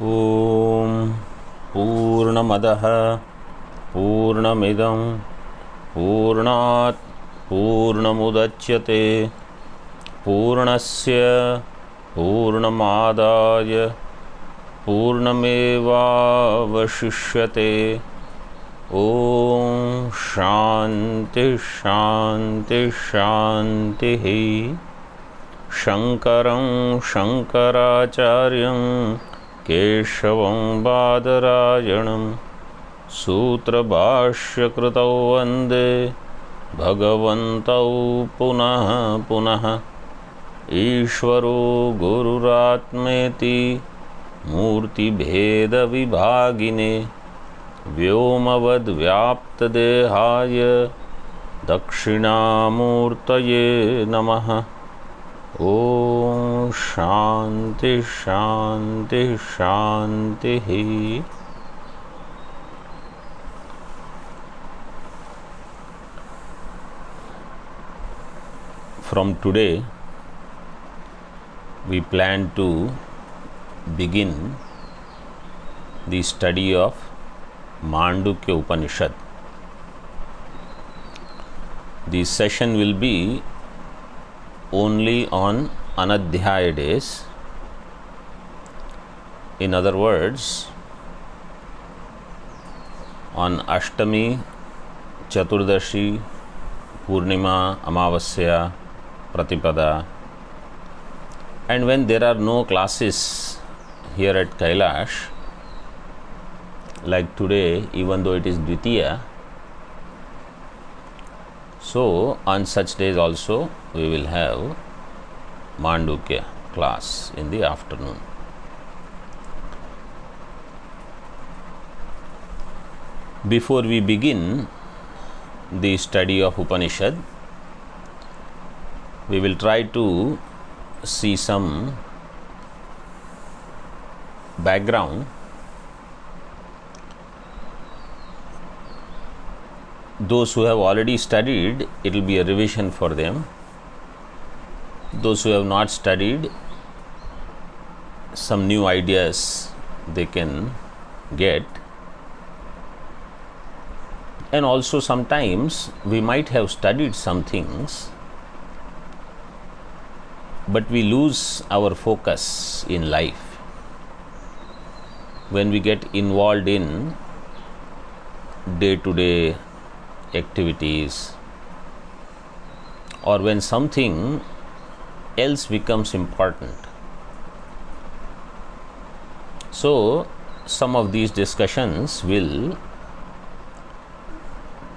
ॐ पूर्णमदः पूर्णमिदं पूर्णात् पूर्णमुदच्यते पूर्णस्य पूर्णमादाय पूर्णमेवावशिष्यते। ॐ शान्ति शान्ति शान्तिः। शङ्करं शङ्कराचार्यं केशवं बादरायणं सूत्रभाष्यकृतौ वन्दे भगवन्तौ पुनः पुनः। ईश्वरो गुरुरात्मेति मूर्तिभेदविभागिने व्योमवद्व्याप्तदेहाय दक्षिणामूर्तये नमः। ॐ शान्ति शान्ति शान्तिः। From today we plan to begin the study of Mandukya Upanishad. The session will be only on Anadhyaya days. In other words, on Ashtami, Chaturdashi, Purnima, Amavasya, Pratipada, and when there are no classes here at Kailash, like today, even though it is Dvitiya, so on such days also we will have Mandukya class in the afternoon. Before we begin the study of Upanishad, we will try to see some background. Those who have already studied, it will be a revision for them. Those who have not studied, some new ideas they can get. And also sometimes we might have studied some things, but we lose our focus in life. When we get involved in day-to-day activities, or when something else becomes important. So some of these discussions will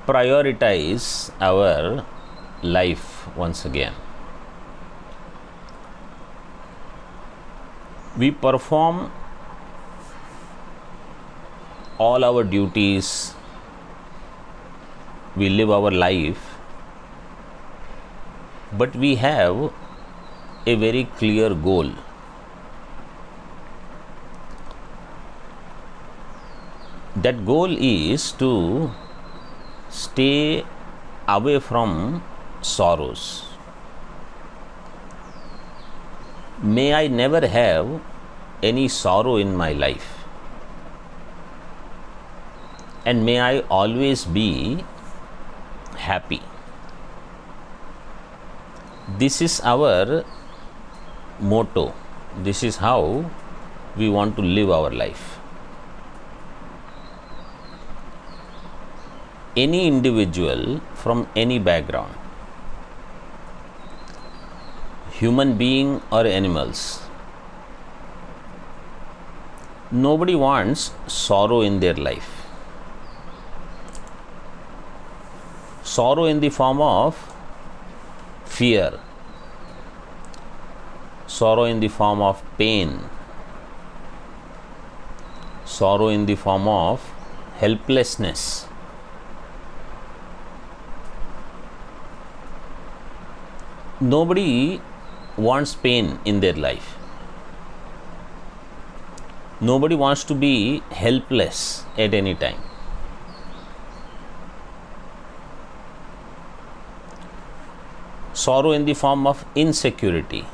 prioritize our life once again. We perform all our duties, we live our life, but we have a very clear goal. That goal is to stay away from sorrows. May I never have any sorrow in my life, and may I always be happy. This is our motto. This is how we want to live our life. Any individual from any background, human being or animals, nobody wants sorrow in their life. Sorrow in the form of fear, sorrow in the form of pain, sorrow in the form of helplessness. Nobody wants pain in their life. Nobody wants to be helpless at any time. Sorrow in the form of insecurity.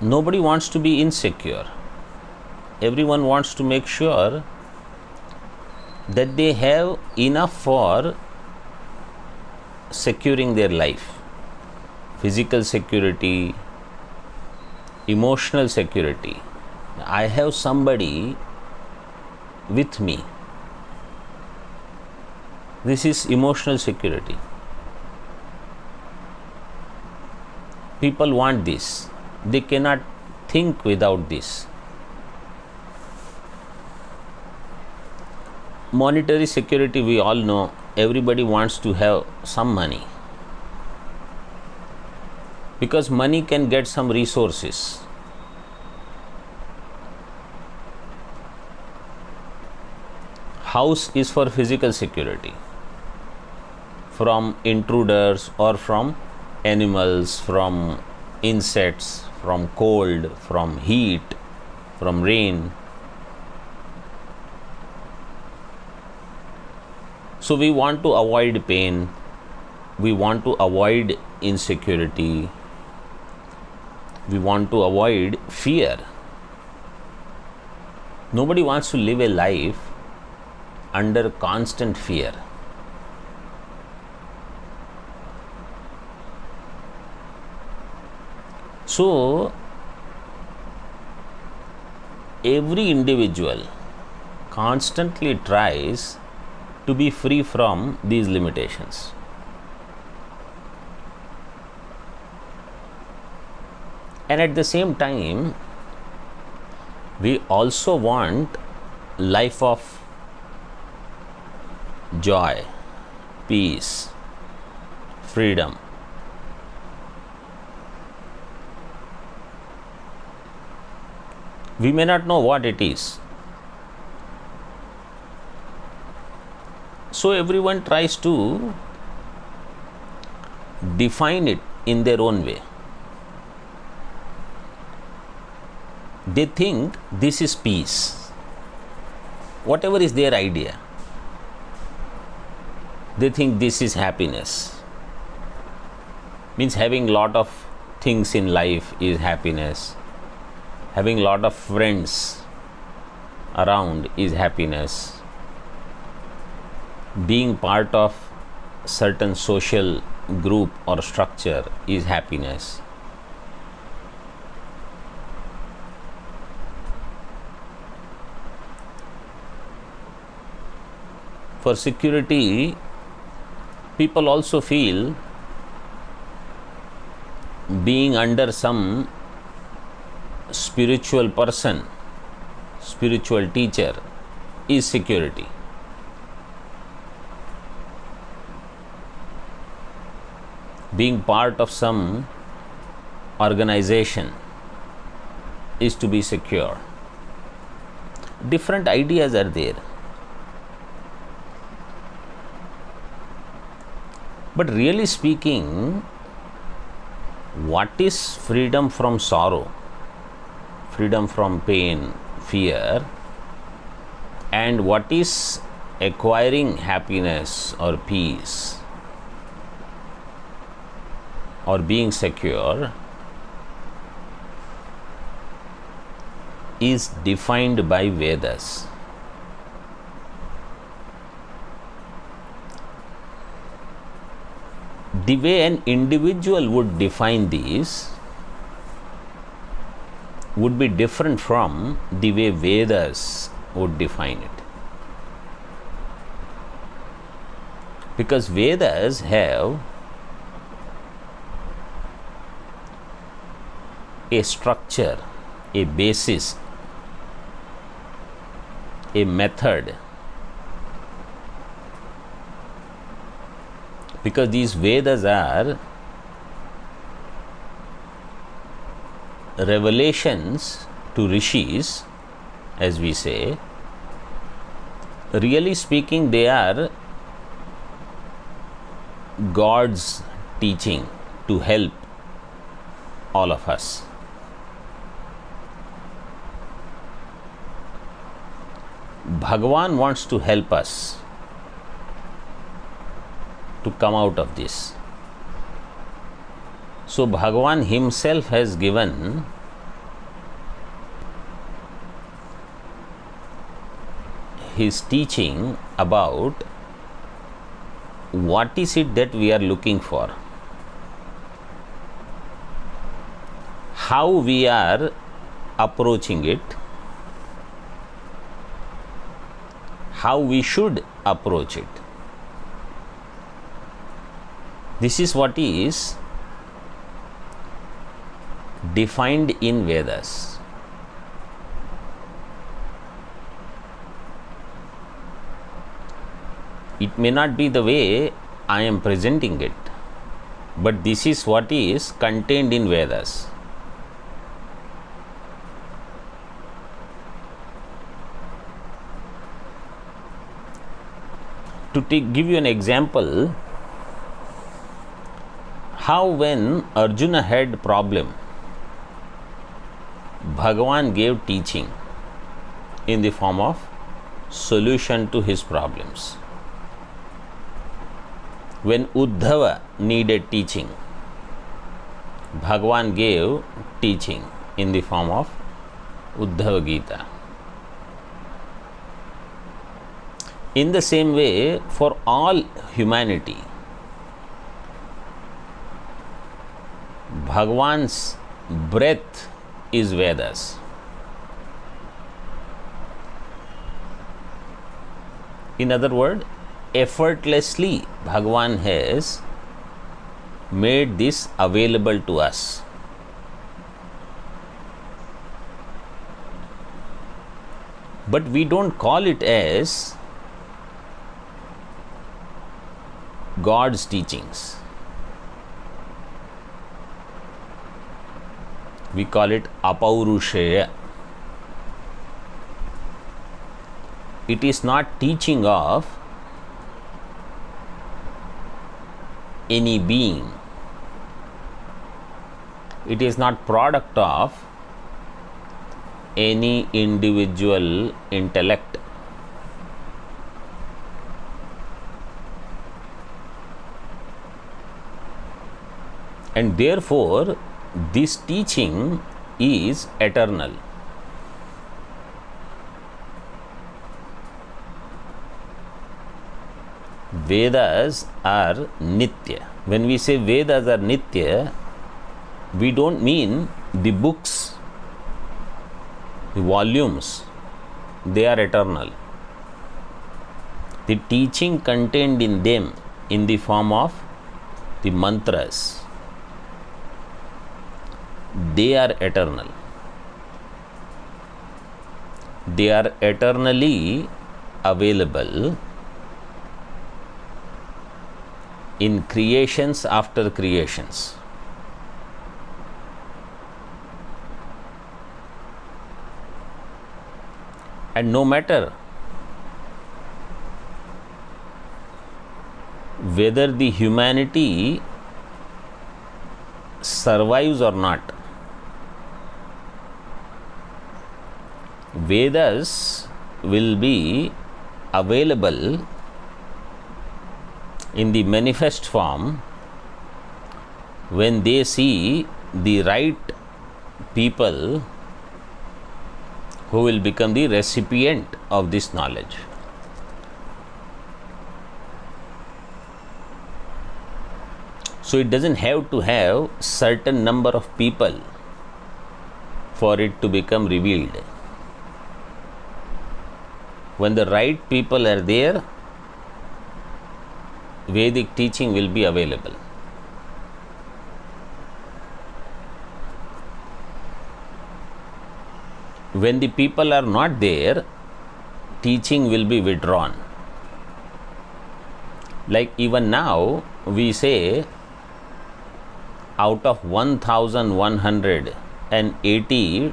nobody wants to be insecure. Everyone wants to make sure that they have enough for securing their life. Physical security, emotional security. I have somebody with me. This is emotional security. People want this. They cannot think without this. Monetary security, we all know, everybody wants to have some money. Because money can get some resources. House is for physical security. From intruders or from animals, from insects, from cold, from heat, from rain. So we want to avoid pain, we want to avoid insecurity, we want to avoid fear. Nobody wants to live a life under constant fear. So, every individual constantly tries to be free from these limitations. And at the same time, we also want life of joy, peace, freedom. We may not know what it is. So everyone tries to define it in their own way. They think this is peace. Whatever is their idea. They think this is happiness. Means having lot of things in life is happiness. Having lot of friends around is happiness. Being part of certain social group or structure is happiness. For security, people also feel being under some spiritual person, spiritual teacher is security. Being part of some organization is to be secure. Different ideas are there. But really speaking, what is freedom from sorrow, freedom from pain, fear, and what is acquiring happiness or peace or being secure is defined by Vedas. The way an individual would define these would be different from the way Vedas would define it. Because Vedas have a structure, a basis, a method. Because these Vedas are revelations to rishis, as we say. Really speaking, they are God's teaching to help all of us. Bhagavan wants to help us to come out of this. So Bhagavan himself has given his teaching about what is it that we are looking for, how we are approaching it, how we should approach it. This is what is defined in Vedas. It may not be the way I am presenting it, but this is what is contained in Vedas. To give you an example, how when Arjuna had problem, Bhagavan gave teaching in the form of solution to his problems. When Uddhava needed teaching, Bhagavan gave teaching in the form of Uddhava Gita. In the same way, for all humanity, Bhagavan's breath is Vedas. In other words, effortlessly Bhagavan has made this available to us. But we don't call it as God's teachings. We call it apaurushaya. It is not teaching of any being. It is not product of any individual intellect. And therefore, this teaching is eternal. Vedas are nitya. When we say Vedas are nitya, we don't mean the books, the volumes, they are eternal. The teaching contained in them in the form of the mantras, they are eternal. They are eternally available in creations after creations. And no matter whether the humanity survives or not, Vedas will be available in the manifest form when they see the right people who will become the recipient of this knowledge. So it doesn't have to have certain number of people for it to become revealed. When the right people are there, Vedic teaching will be available. When the people are not there, teaching will be withdrawn. Like even now, we say out of 1180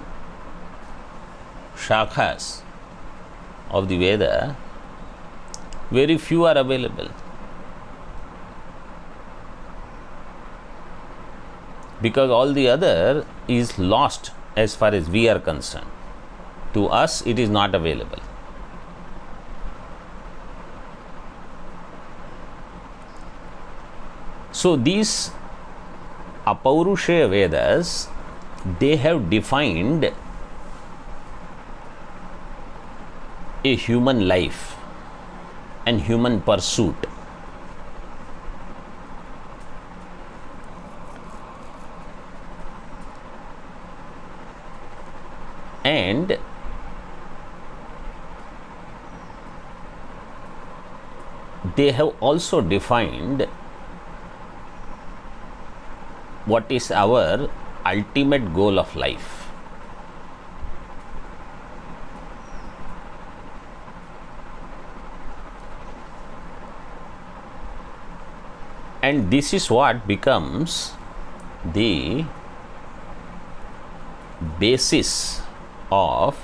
shakhas of the Veda, very few are available. Because all the other is lost as far as we are concerned. To us, it is not available. So these Apaurushaya Vedas, they have defined a human life and human pursuit. And they have also defined what is our ultimate goal of life. And this is what becomes the basis of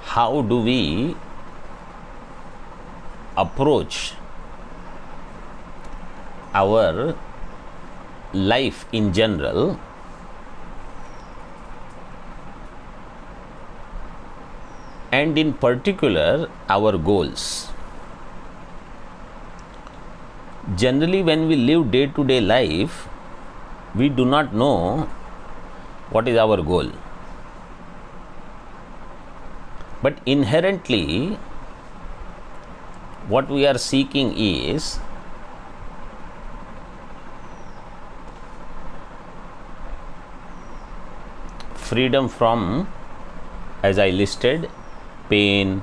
how do we approach our life in general, and in particular our goals. Generally, when we live day-to-day life, we do not know what is our goal. But inherently, what we are seeking is freedom from, as I listed, pain,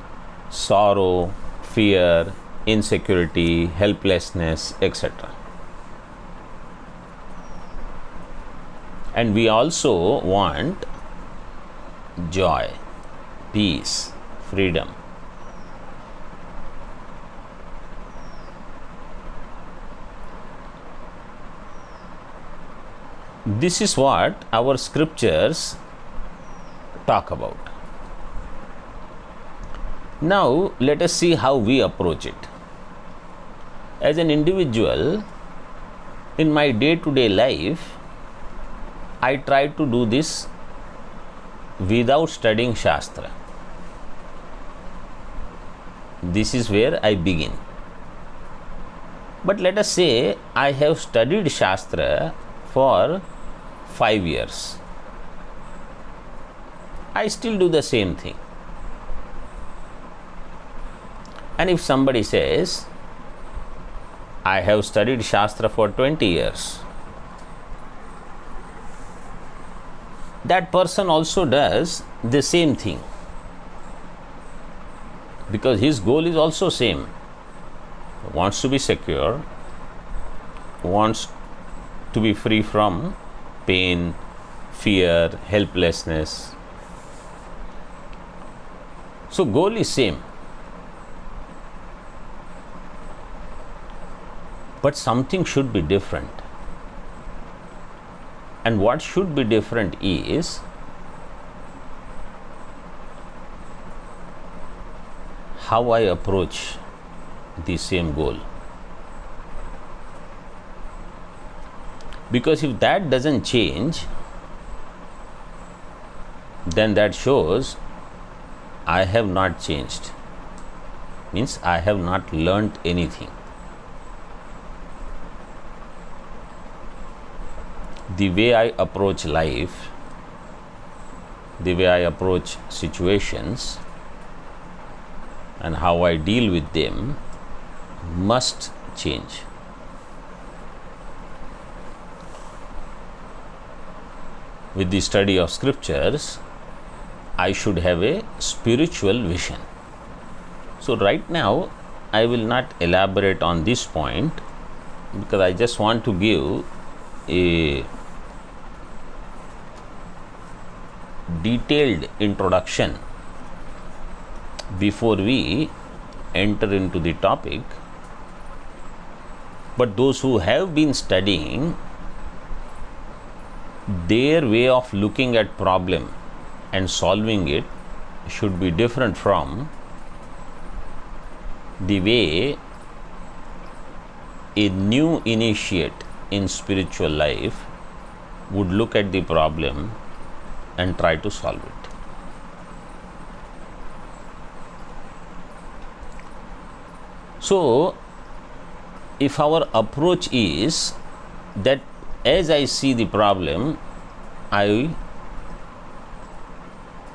sorrow, fear, insecurity, helplessness, etc. And we also want joy, peace, freedom. This is what our scriptures talk about. Now, let us see how we approach it. As an individual, in my day-to-day life, I try to do this without studying Shastra. This is where I begin. But let us say I have studied Shastra for 5 years. I still do the same thing. And if somebody says, I have studied Shastra for 20 years, that person also does the same thing, because his goal is also same. Wants to be secure, wants to be free from pain, fear, helplessness. So goal is same. But something should be different. And what should be different is how I approach the same goal. Because if that doesn't change, then that shows I have not changed. Means I have not learnt anything. The way I approach life, the way I approach situations, and how I deal with them must change. With the study of scriptures, I should have a spiritual vision. So right now, I will not elaborate on this point, because I just want to give a detailed introduction before we enter into the topic. But those who have been studying, their way of looking at problem and solving it should be different from the way a new initiate in spiritual life would look at the problem and try to solve it. So, if our approach is that as I see the problem, I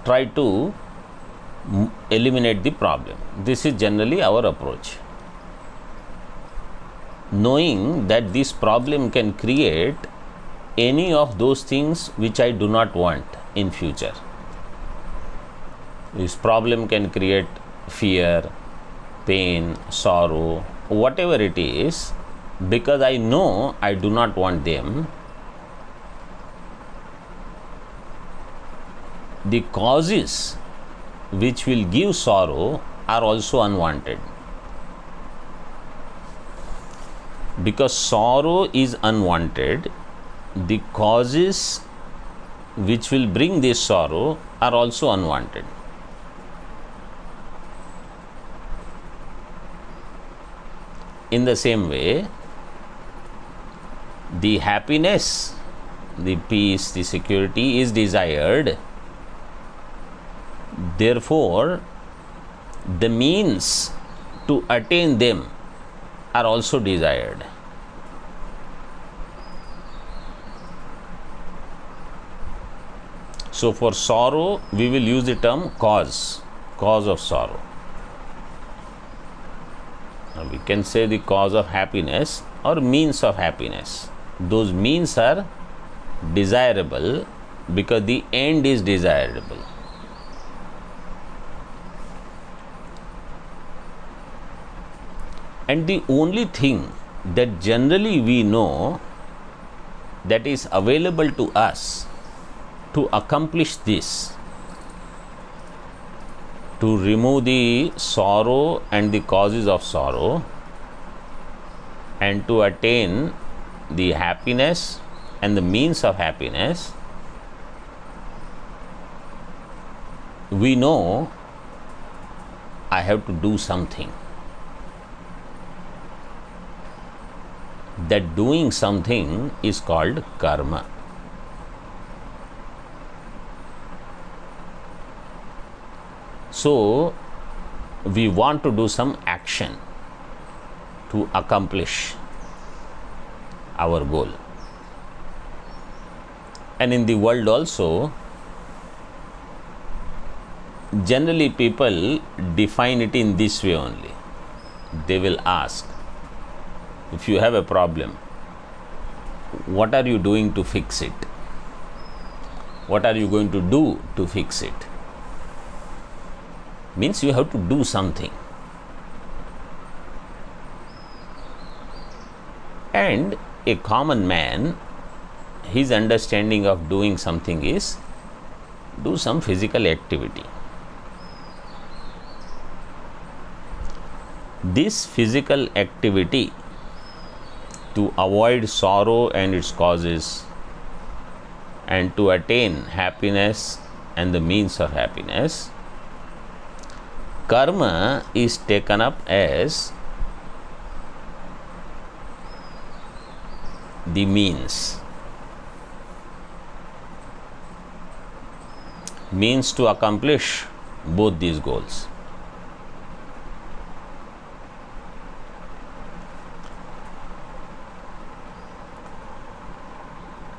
try to eliminate the problem. This is generally our approach. Knowing that this problem can create any of those things which I do not want in future. This problem can create fear, pain, sorrow, whatever it is, because I know I do not want them. The causes which will give sorrow are also unwanted. Because sorrow is unwanted, the causes which will bring this sorrow are also unwanted. In the same way, the happiness, the peace, the security is desired. Therefore, the means to attain them are also desired. So, for sorrow, we will use the term cause of sorrow. Now, we can say the cause of happiness or means of happiness. Those means are desirable because the end is desirable. And the only thing that generally we know that is available to us to accomplish this, to remove the sorrow and the causes of sorrow, and to attain the happiness and the means of happiness, we know I have to do something. That doing something is called karma. So, we want to do some action to accomplish our goal. And in the world also, generally people define it in this way only. They will ask, if you have a problem, what are you doing to fix it? What are you going to do to fix it? Means you have to do something. And a common man, his understanding of doing something is do some physical activity. This physical activity to avoid sorrow and its causes and to attain happiness and the means of happiness, karma is taken up as the means to accomplish both these goals.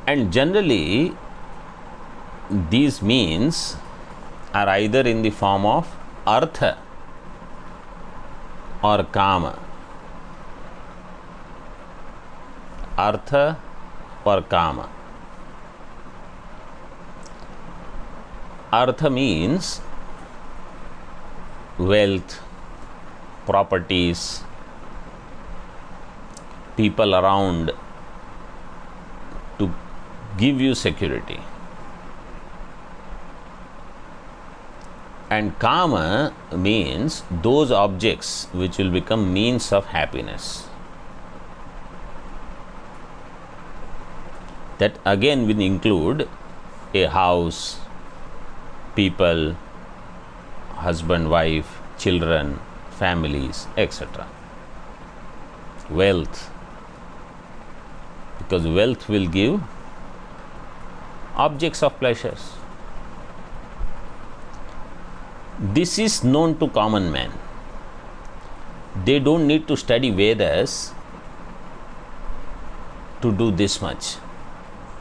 And generally, these means are either in the form of Artha or Kama. Artha or Kama. Artha means wealth, properties, people around to give you security. And Kama means those objects which will become means of happiness. That again will include a house, people, husband, wife, children, families, etc. Wealth, because wealth will give objects of pleasures. This is known to common man. They don't need to study Vedas to do this much.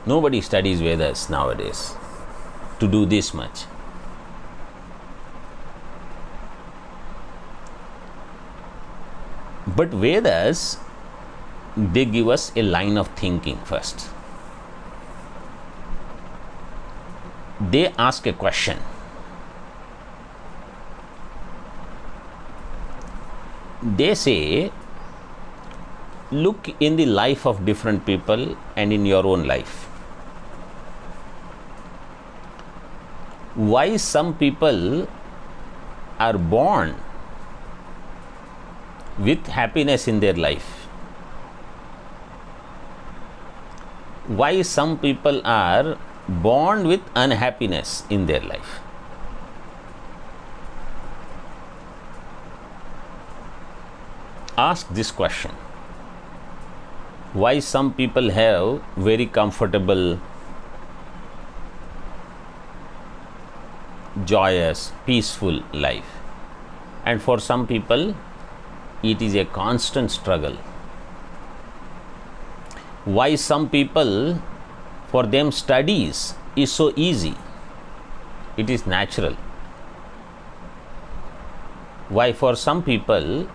Nobody studies Vedas nowadays to do this much. But Vedas, they give us a line of thinking first. They ask a question. They say, look in the life of different people and in your own life. Why some people are born with happiness in their life? Why some people are born with unhappiness in their life? Ask this question. Why some people have very comfortable, joyous, peaceful life, and for some people it is a constant struggle? Why some people, for them studies is so easy, it is natural? Why for some people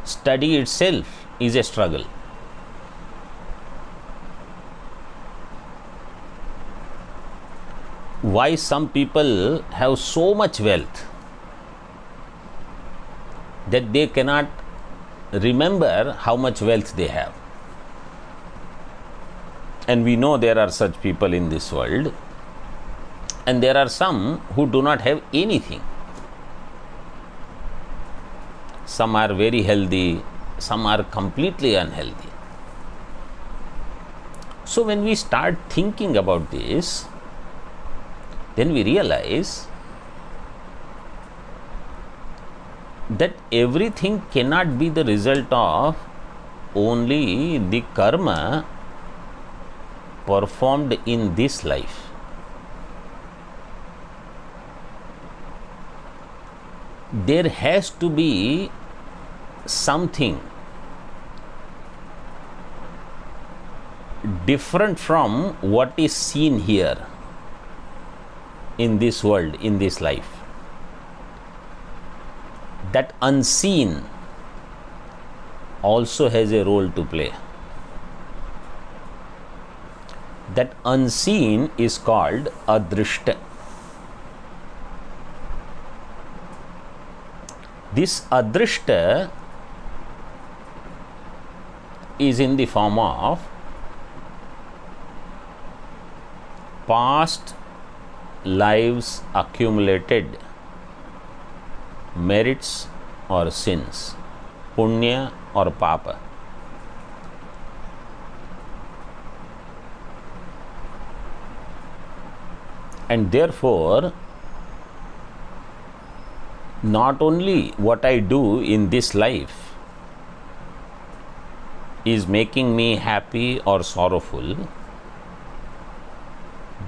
study itself is a struggle? Why some people have so much wealth that they cannot remember how much wealth they have? And we know there are such people in this world, and there are some who do not have anything. Some are very healthy, some are completely unhealthy. So when we start thinking about this, then we realize that everything cannot be the result of only the karma performed in this life. There has to be something different from what is seen here in this world, in this life. That unseen also has a role to play. That unseen is called adrishta. This adrishta is in the form of past lives accumulated merits or sins, punya or papa. And therefore, not only what I do in this life is making me happy or sorrowful,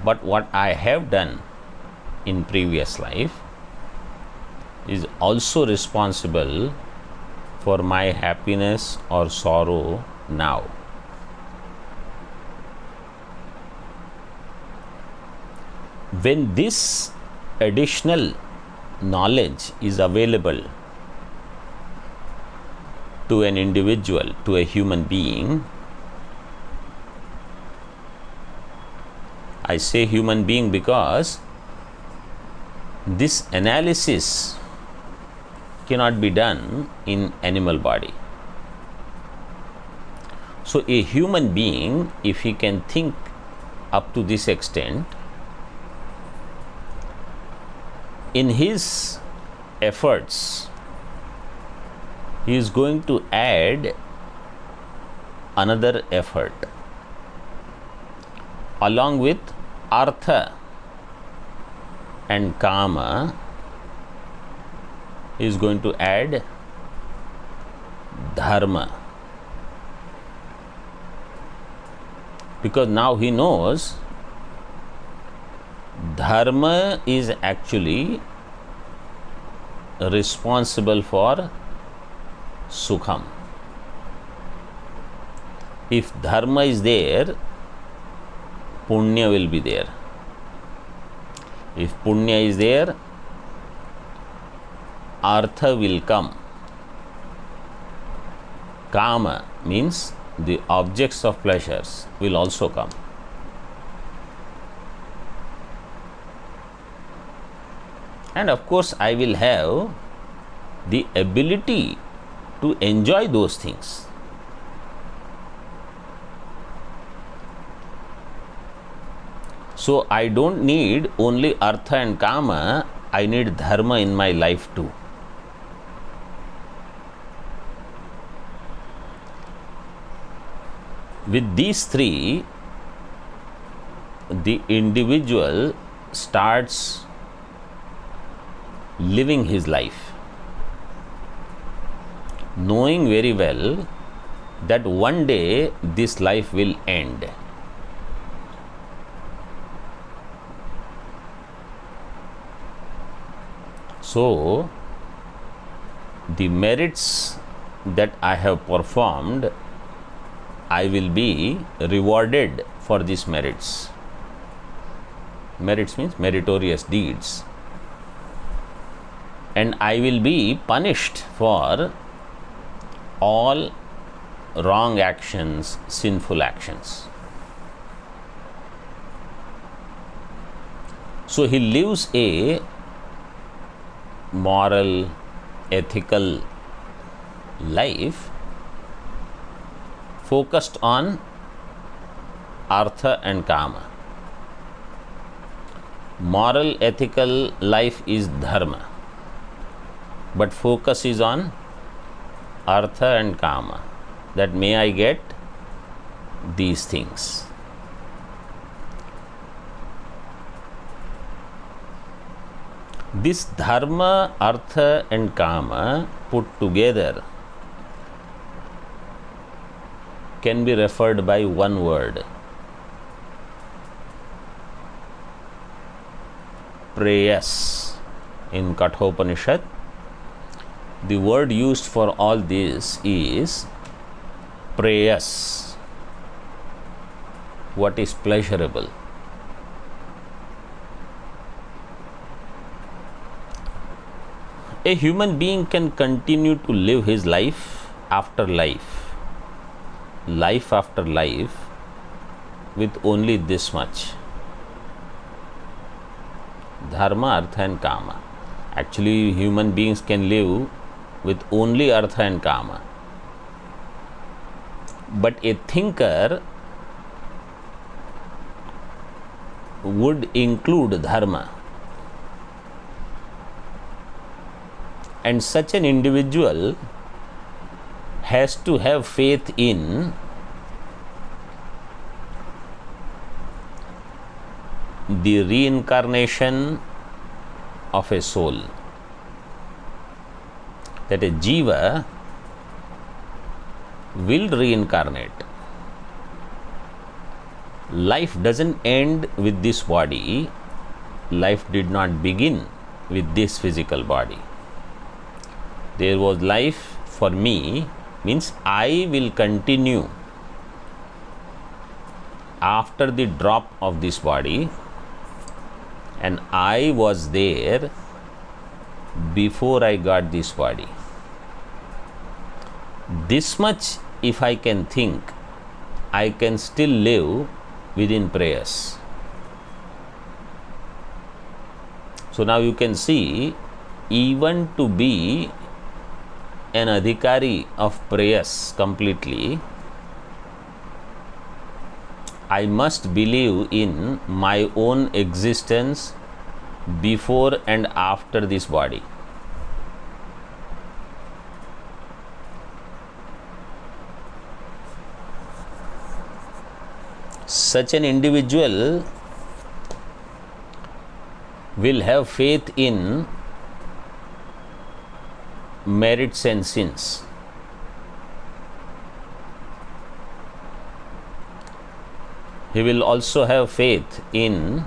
but what I have done in previous life is also responsible for my happiness or sorrow now. When this additional knowledge is available to an individual, to a human being, I say human being because this analysis cannot be done in animal body. So a human being, if he can think up to this extent, in his efforts, he is going to add another effort along with Artha and Kama. He is going to add Dharma, because now he knows Dharma is actually responsible for Sukham. If Dharma is there, Punya will be there. If Punya is there, Artha will come. Kama means the objects of pleasures will also come. And of course, I will have the ability to enjoy those things. So, I don't need only Artha and Kama, I need Dharma in my life too. With these three, the individual starts living his life, knowing very well that one day this life will end. So, the merits that I have performed, I will be rewarded for these merits. Merits means meritorious deeds. And I will be punished for all wrong actions, sinful actions. So he lives a moral, ethical life focused on Artha and Kama. Moral, ethical life is Dharma, but focus is on Artha and Kama, that may I get these things. This Dharma, Artha and Kama put together can be referred by one word: Preyas. In Kathopanishad, the word used for all this is Preyas. What is pleasurable? A human being can continue to live his life after life, life after life, with only this much: Dharma, Artha and Kama. Actually, human beings can live with only Artha and Kama. But a thinker would include Dharma. And such an individual has to have faith in the reincarnation of a soul, that a jiva will reincarnate. Life doesn't end with this body. Life did not begin with this physical body. There was life for me, means I will continue after the drop of this body, and I was there before I got this body. This much, if I can think, I can still live within Preyas. So now you can see, even to be an adhikari of Preyas completely, I must believe in my own existence before and after this body. Such an individual will have faith in merits and sins. He will also have faith in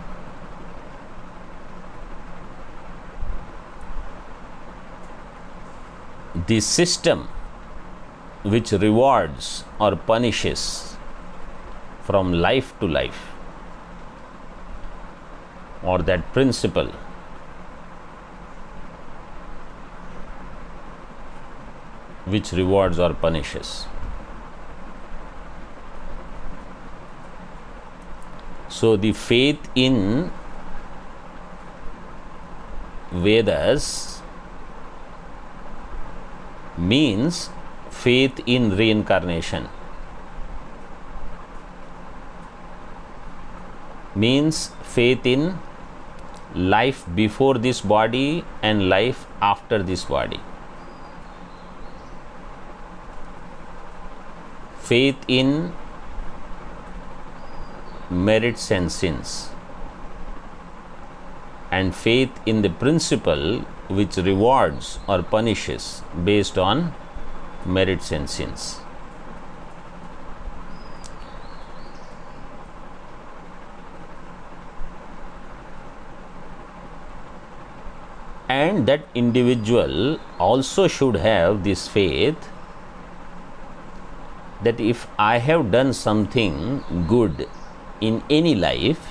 the system which rewards or punishes from life to life, or that principle which rewards or punishes. So the faith in Vedas means faith in reincarnation, means faith in life before this body and life after this body, faith in merits and sins, and faith in the principle which rewards or punishes based on merits and sins. And that individual also should have this faith that if I have done something good in any life,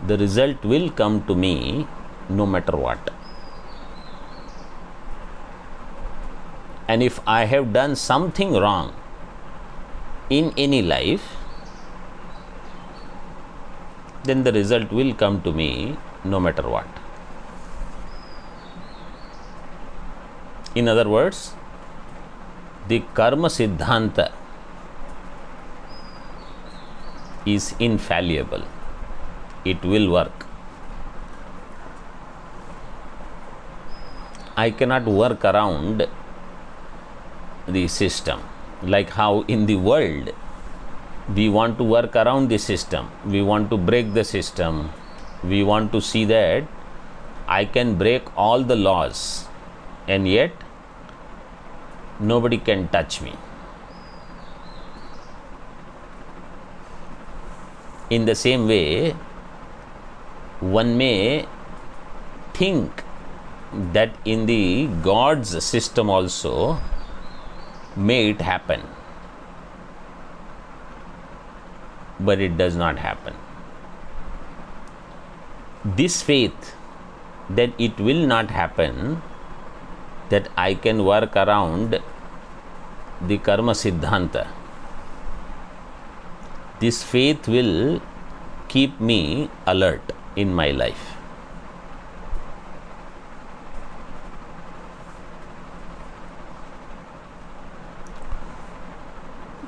the result will come to me no matter what. And if I have done something wrong in any life, then the result will come to me no matter what. In other words, the karma siddhanta is infallible. It will work. I cannot work around the system, like how in the world we want to work around the system, we want to break the system, we want to see that I can break all the laws and yet nobody can touch me. In the same way, one may think that in the God's system also may it happen, but it does not happen. This faith that it will not happen, that I can work around the karma siddhanta, this faith will keep me alert in my life.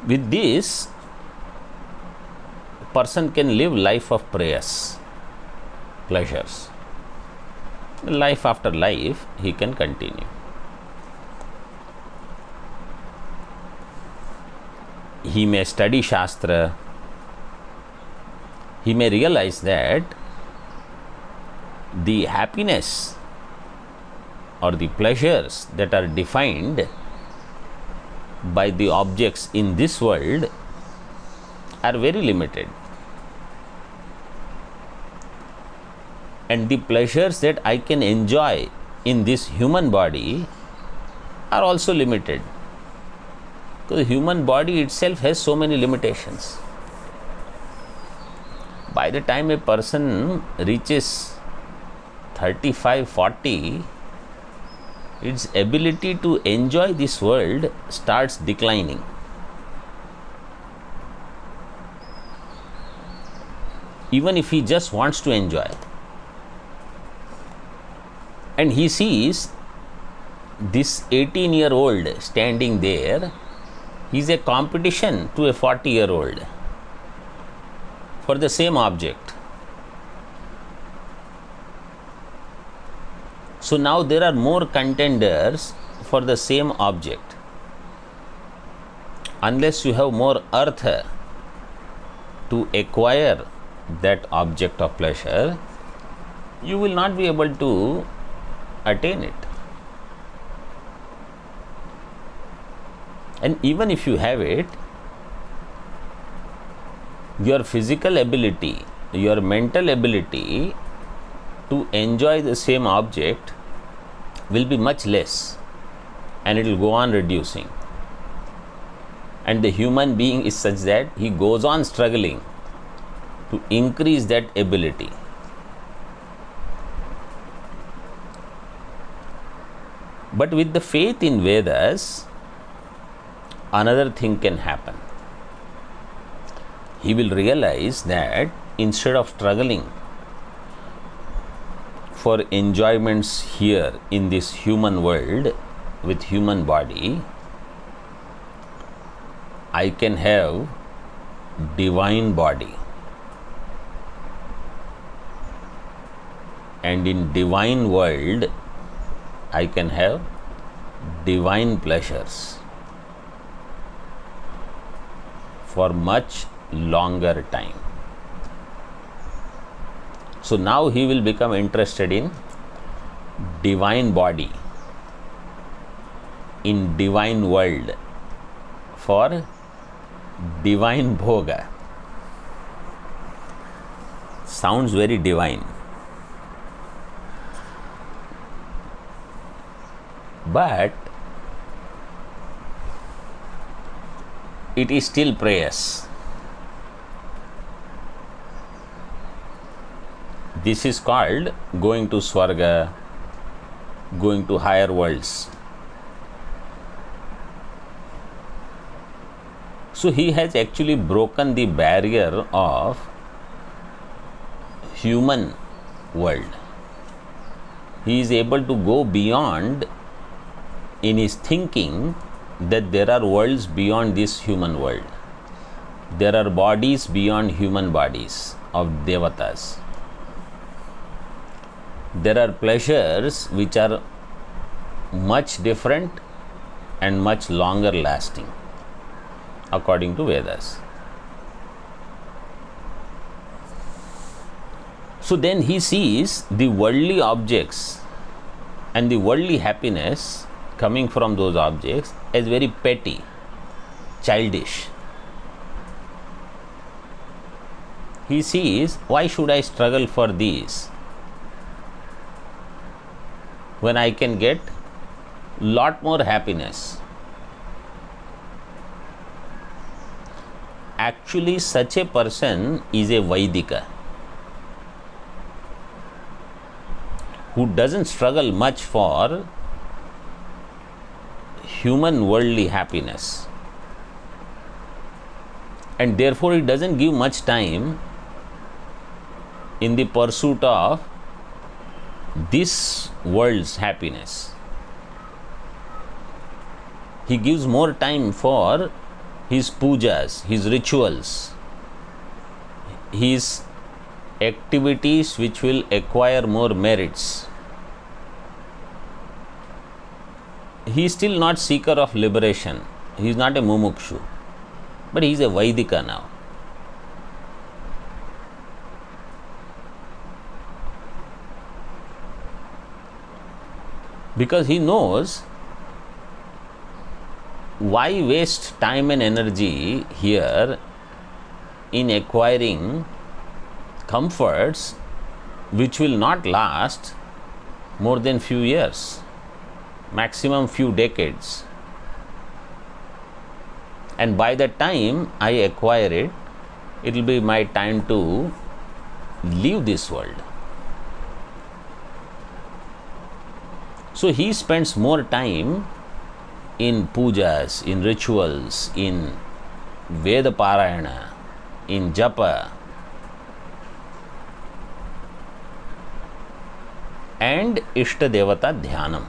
With this, person can live life of prayas, pleasures. Life after life, he can continue. He may study Shastra. He may realize that the happiness or the pleasures that are defined by the objects in this world are very limited. And the pleasures that I can enjoy in this human body are also limited. Because the human body itself has so many limitations. By the time a person reaches 35, 40, its ability to enjoy this world starts declining. Even if he just wants to enjoy, and he sees this 18-year-old standing there, he is a competition to a 40-year-old for the same object. So now there are more contenders for the same object. Unless you have more artha to acquire that object of pleasure, you will not be able to attain it. And even if you have it, your physical ability, your mental ability to enjoy the same object will be much less, and it will go on reducing. And the human being is such that he goes on struggling to increase that ability. But with the faith in Vedas, another thing can happen. he will realize that instead of struggling for enjoyments here in this human world with human body, I can have divine body, and in divine world I can have divine pleasures for much longer time. So now he will become interested in divine body, in divine world, for divine bhoga. Sounds very divine. But it is still preyas. This is called going to Swarga, going to higher worlds. So he has actually broken the barrier of human world. He is able to go beyond in his thinking that there are worlds beyond this human world. There are bodies beyond human bodies of devatas. There are pleasures which are much different and much longer lasting, according to Vedas. So then he sees the worldly objects and the worldly happiness coming from those objects as very petty, childish. He sees, why should I struggle for these when I can get lot more happiness? Actually, such a person is a Vaidika who doesn't struggle much for human worldly happiness, and therefore he doesn't give much time in the pursuit of this world's happiness. He gives more time for his pujas, his rituals, his activities which will acquire more merits. He is still not seeker of liberation. He is not a mumukshu, but he is a Vaidika now. Because he knows, why waste time and energy here in acquiring comforts which will not last more than few years, maximum few decades. And by the time I acquire it, it will be my time to leave this world. So he spends more time in pujas, in rituals, in Veda Parayana, in japa, and Ishta Devata Dhyanam.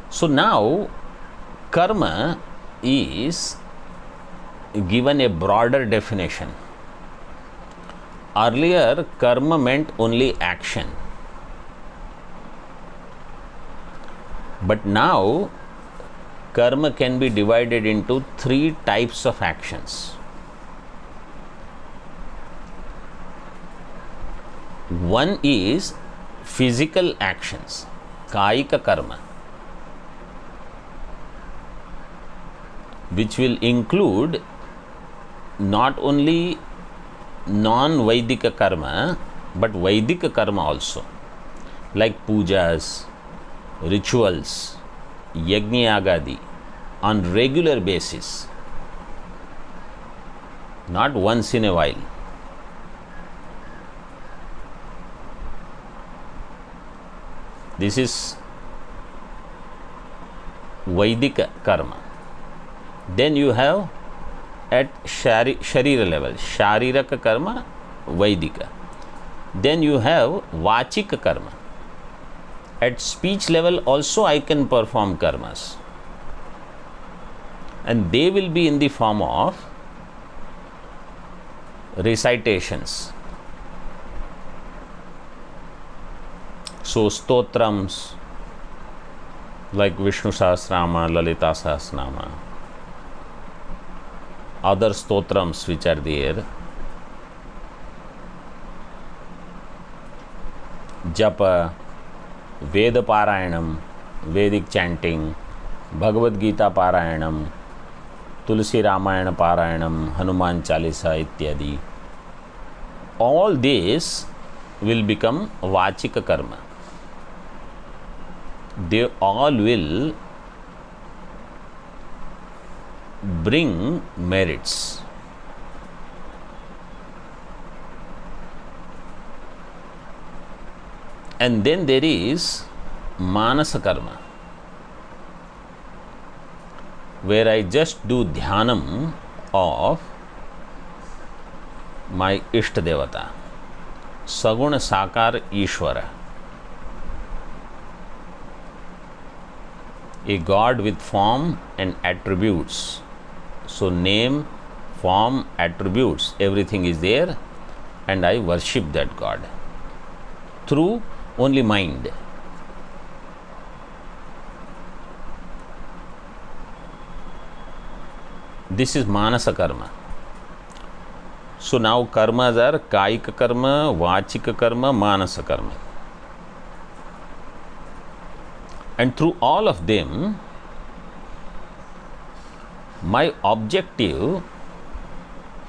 So now karma is given a broader definition. Earlier, karma meant only action. But now, karma can be divided into three types of actions. One is physical actions, kayika karma, which will include not only non-Vaidika karma, but Vaidika karma also, like pujas, rituals, yajna yagadi, on regular basis, not once in a while. This is Vedic karma. Then you have at Sharira level, Shariraka karma, Vedika. Then you have Vachika karma. At speech level also I can perform karmas. And they will be in the form of recitations. So stotrams like Vishnu Sahasranama, Lalita Sahasranama, other stotrams which are there, japa, Veda Parayanam, Vedic chanting, Bhagavad Gita Parayanam, Tulsi Ramayana Parayanam, Hanuman Chalisa ityadi. All these will become Vachika karma. They all will bring merits. And then there is Manasa karma, where I just do dhyanam of my Ishta Devata, Saguna Sakar Ishvara, a God with form and attributes. So name, form, attributes, everything is there, and I worship that God through only mind. This is Manasa karma. So now karmas are Kaika karma, Vachika karma, Manasa karma. And through all of them, my objective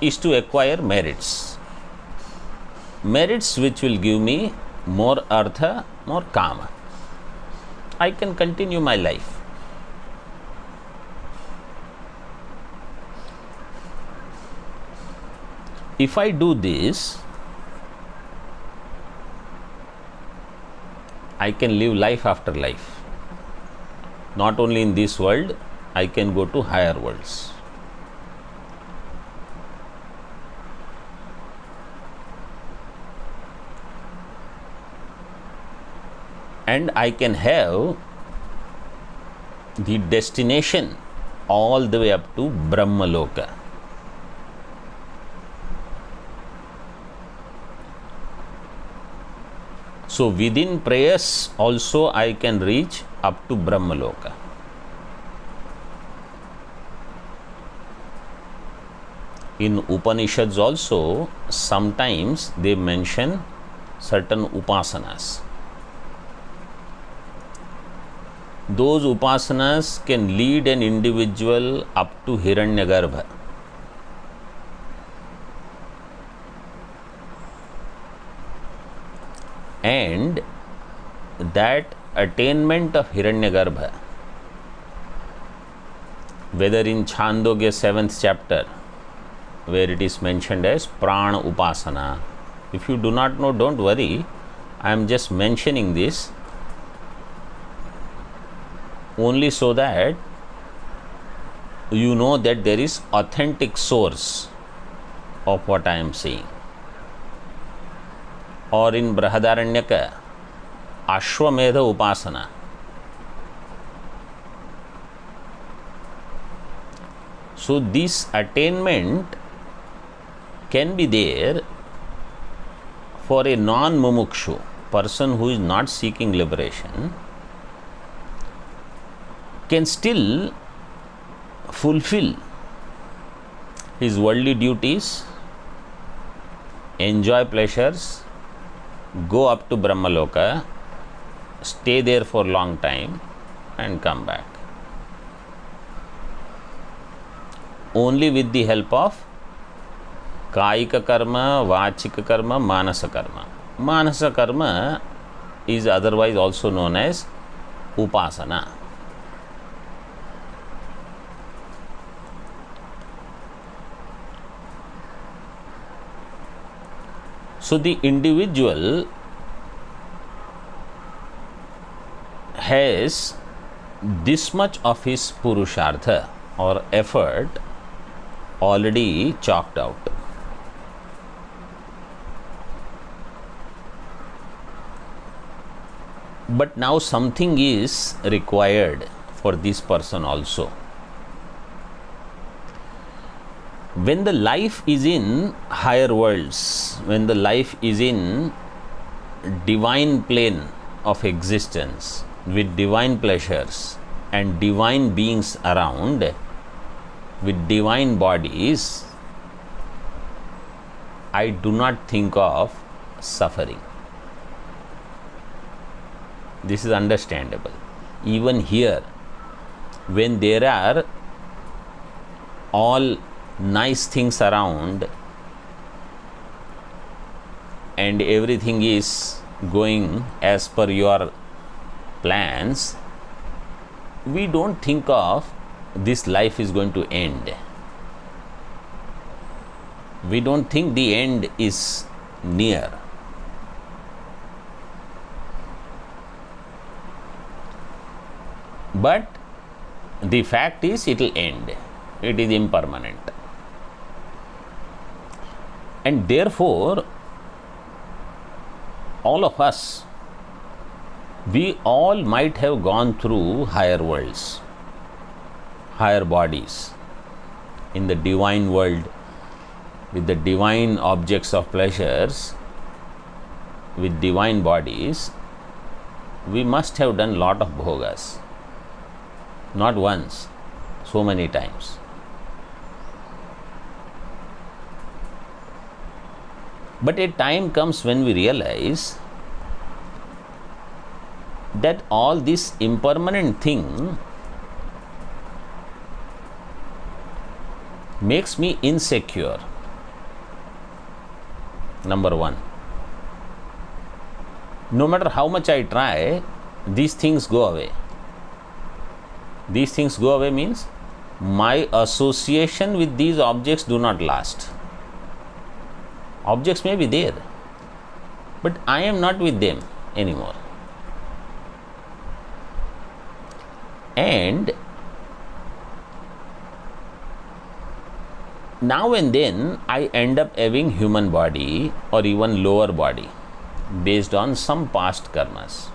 is to acquire merits. Merits which will give me more Artha, more Kama. I can continue my life. If I do this, I can live life after life. Not only in this world, I can go to higher worlds. And I can have the destination all the way up to Brahmaloka. So within Preyas also I can reach up to Brahmaloka. In Upanishads also, sometimes they mention certain upasanas. Those upasanas can lead an individual up to Hiranyagarbha. And that attainment of Hiranyagarbha, whether in Chandogya 7th chapter, where it is mentioned as Prana Upasana. If you do not know, don't worry, I am just mentioning this only so that you know that there is authentic source of what I am saying. Or in Brahadaranyaka, Ashwamedha Upasana. So this attainment can be there for a non-mumukshu, person who is not seeking liberation, can still fulfill his worldly duties, enjoy pleasures, go up to Brahmaloka, stay there for a long time and come back. Only with the help of Kaika karma, Vachika karma, Manasa karma. Manasa karma is otherwise also known as Upasana. So the individual has this much of his purushartha or effort already chalked out. But now something is required for this person also. When the life is in higher worlds, when the life is in divine plane of existence with divine pleasures and divine beings around with divine bodies, I do not think of suffering. This is understandable. Even here, when there are all nice things around and everything is going as per your plans, we don't think of this life is going to end. We don't think the end is near. But the fact is, it will end. It is impermanent. And therefore, all of us, we all might have gone through higher worlds, higher bodies, in the divine world, with the divine objects of pleasures, with divine bodies. We must have done lot of bhogas. Not once, so many times. But a time comes when we realize that all this impermanent thing makes me insecure. Number one. No matter how much I try, these things go away. These things go away means my association with these objects do not last. Objects may be there, but I am not with them anymore. And now and then I end up having human body or even lower body based on some past karmas.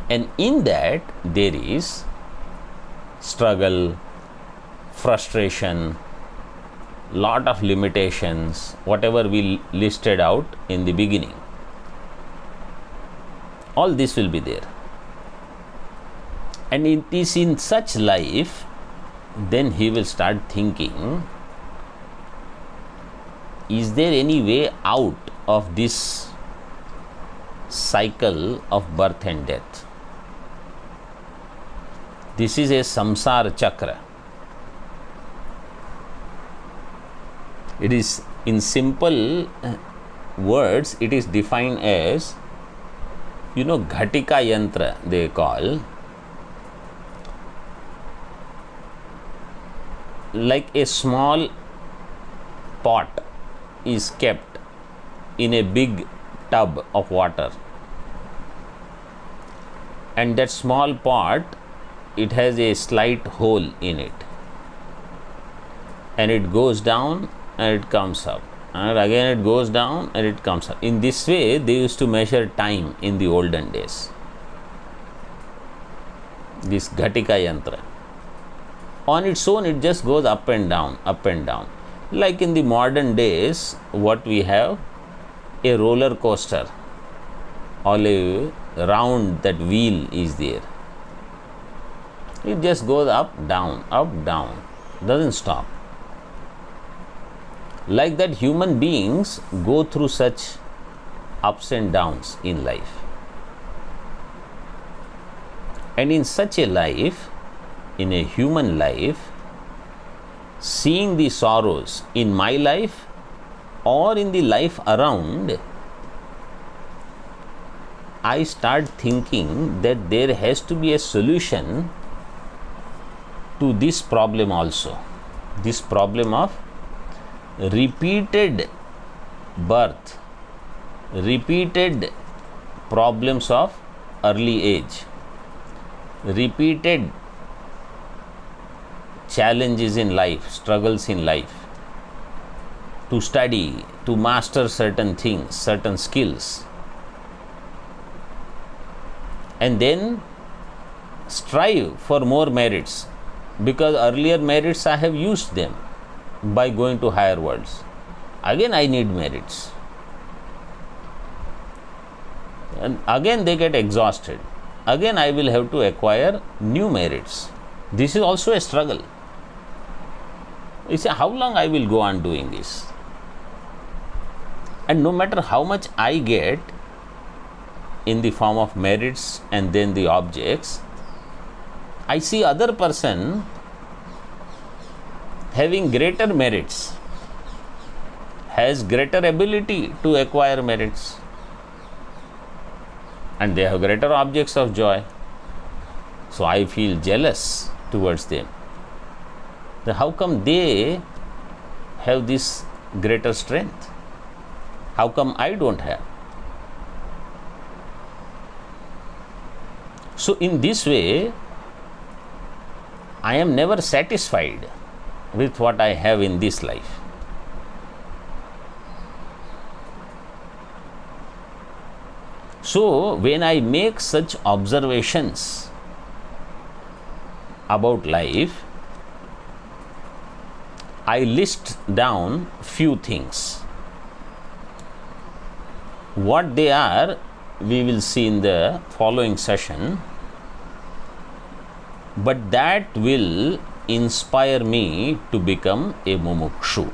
And in that there is struggle, frustration, lot of limitations, whatever we listed out in the beginning. All this will be there. And it is in such life, then he will start thinking, is there any way out of this cycle of birth and death? This is a samsara chakra. It is, in simple words, it is defined as, ghatika yantra they call, like a small pot is kept in a big tub of water, and that small pot, it has a slight hole in it, and it goes down and it comes up, and again it goes down and it comes up. In this way they used to measure time in the olden days, this ghatika yantra. On its own it just goes up and down, up and down. Like in the modern days, what we have, a roller coaster, all around that wheel is there. It just goes up, down, doesn't stop. Like that, human beings go through such ups and downs in life. And in such a life, in a human life, seeing the sorrows in my life or in the life around, I start thinking that there has to be a solution to this problem also. This problem of repeated birth, repeated problems of early age, repeated challenges in life, struggles in life, to study, to master certain things, certain skills, and then strive for more merits, because earlier merits I have used them by going to higher worlds. Again I need merits, and again they get exhausted. Again I will have to acquire new merits. This is also a struggle. You say, how long I will go on doing this? And no matter how much I get in the form of merits and then the objects, I see other person having greater merits, has greater ability to acquire merits, and they have greater objects of joy. So I feel jealous towards them. Then how come they have this greater strength? How come I don't have? So in this way, I am never satisfied with what I have in this life. So when I make such observations about life, I list down few things. What they are, we will see in the following session, but that will inspire me to become a mumukshu.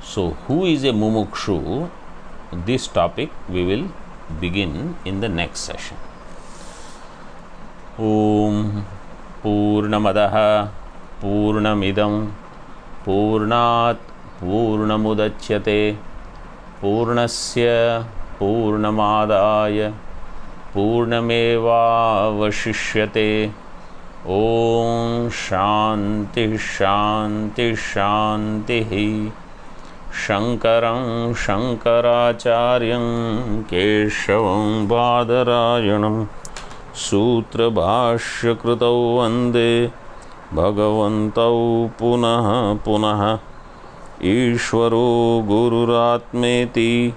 So, who is a mumukshu? This topic we will begin in the next session. Om Purnamadaha Purnamidam Purnat Purnamudachyate Purnasya Purnamadaya Purnamevavashishyate. Om Shanti Shanti Shanti. Shankaram Shankaracharyam Keshavam Badarayanam Sutra Bhashya Krutau Vande Bhagavantau Punaha Punaha Ishvaro Gururatmeti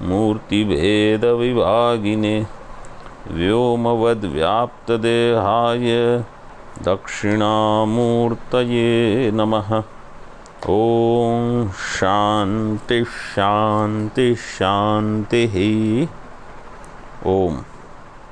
Murti Veda Vivagine Vyomavad Vyapta Dehaya Dakshinamurtaye Namaha. Om Shanti Shanti Shanti. Om.